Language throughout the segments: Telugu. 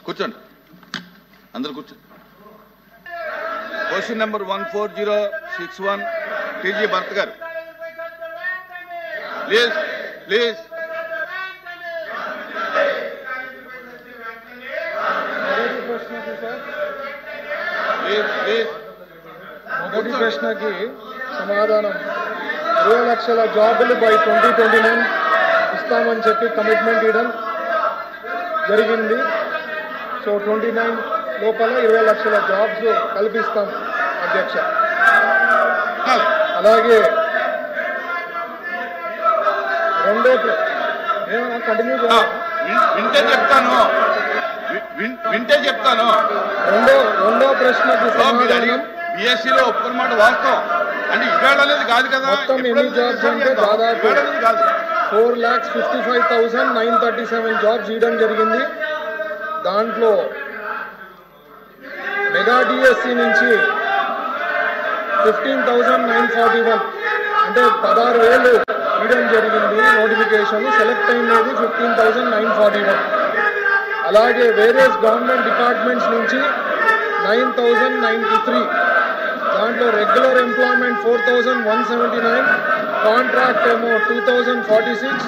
కూర్చోండి, అందరు కూర్చోండి. క్వశ్చన్ నెంబర్ 14061 టీజీ భరత్ గారు, ప్లీజ్ ప్లీజ్. మొదటి ప్రశ్నకి సమాధానం 20 లక్షల జాబులు బై 2029 ఇస్తామని చెప్పి కమిట్మెంట్ ఇవ్వడం జరిగింది. సో 29 లోపల 20 లక్షల జాబ్స్ కల్పిస్తాం అధ్యక్ష. అలాగే కంటిన్యూ వింటే చెప్తాను. రెండో ప్రశ్నకి సమాధానం బిఎస్సీలో ఒప్పుకున్నమాట వాస్తవం అంటే ఇవాళ అనేది కాదు కదా. మొత్తం ఎన్ని జాబ్స్ అంటే దాదాపు 4,55,937 జాబ్స్ ఇవ్వడం జరిగింది. దాంట్లో మెగా డిఎస్సి నుంచి 15,941 అంటే 16,000 ఇవ్వడం జరిగింది నోటిఫికేషన్. సెలెక్ట్ అయినది 15,941. అలాగే వేరియస్ గవర్నమెంట్ డిపార్ట్మెంట్స్ నుంచి 9,093. దాంట్లో రెగ్యులర్ ఎంప్లాయ్మెంట్ 4,179, కాంట్రాక్ట్ ఏమో 2,046,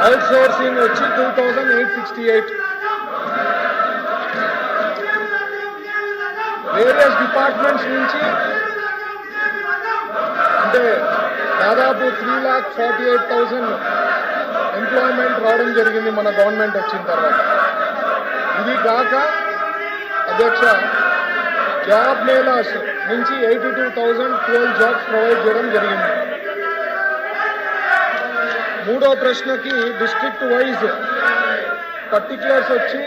అవుట్ సోర్సింగ్ వచ్చి 2,868. వేరియస్ డిపార్ట్మెంట్స్ నుంచి అంటే దాదాపు 3,48,000 ఎంప్లాయ్మెంట్ రావడం జరిగింది మన గవర్నమెంట్ వచ్చిన తర్వాత. ఇది కాక అధ్యక్ష జాబ్ మేళాస్ నుంచి 82,012 జాబ్స్ ప్రొవైడ్ చేయడం జరిగింది. మూడో ప్రశ్నకి డిస్ట్రిక్ట్ వైజ్ పర్టిక్యులర్స్ వచ్చి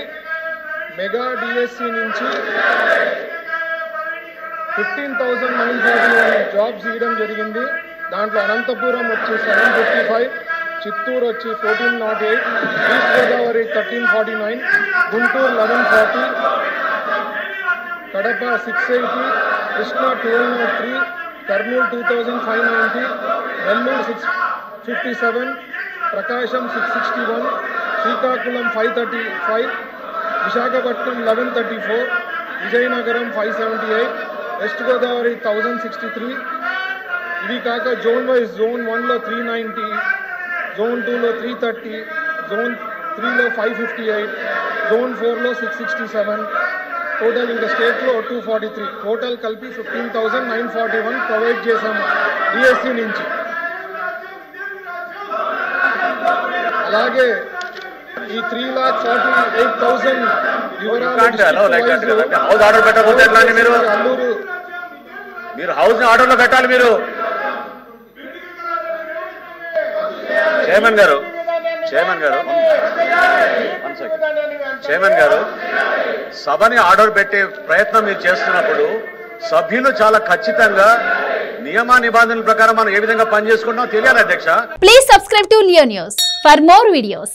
మెగా డిఎస్సి నుంచి 15,941 జాబ్స్ ఇవ్వడం జరిగింది. దాంట్లో అనంతపురం వచ్చి 755, చిత్తూరు వచ్చి 1408, ఈస్ట్ గోదావరి 1349, గుంటూరు 1140, కడప 680, కృష్ణా 1203, కర్నూలు 2,590, నెల్లూరు 657, ప్రకాశం 661, శ్రీకాకుళం 535, విశాఖపట్నం 1134, విజయనగరం 578, వెస్ట్ గోదావరి 1,063. ఇవి కాక జోన్ వైజ్ జోన్ 1లో 390, జోన్ 2లో 330, జోన్ 3లో 558, జోన్ 4లో 667, టోటల్ ఇంకా స్టేట్లో 243. టోటల్ కలిపి 15,941 ప్రొవైడ్ చేశాము డిఎస్సి నుంచి. అలాగే ఈ 3,48,000 హౌస్ ఆర్డర్ పెట్టకపోతే ఎట్లా అండి? మీరు హౌస్ ని ఆర్డర్లో పెట్టాలి. మీరు చైర్మన్ గారు సభని ఆర్డర్ పెట్టే ప్రయత్నం మీరు చేస్తున్నప్పుడు సభ్యులు చాలా ఖచ్చితంగా నియమ నిబంధనల ప్రకారం మనం ఏ విధంగా పనిచేసుకుంటామో తెలియాలి అధ్యక్ష. Please subscribe to Leo news for more videos.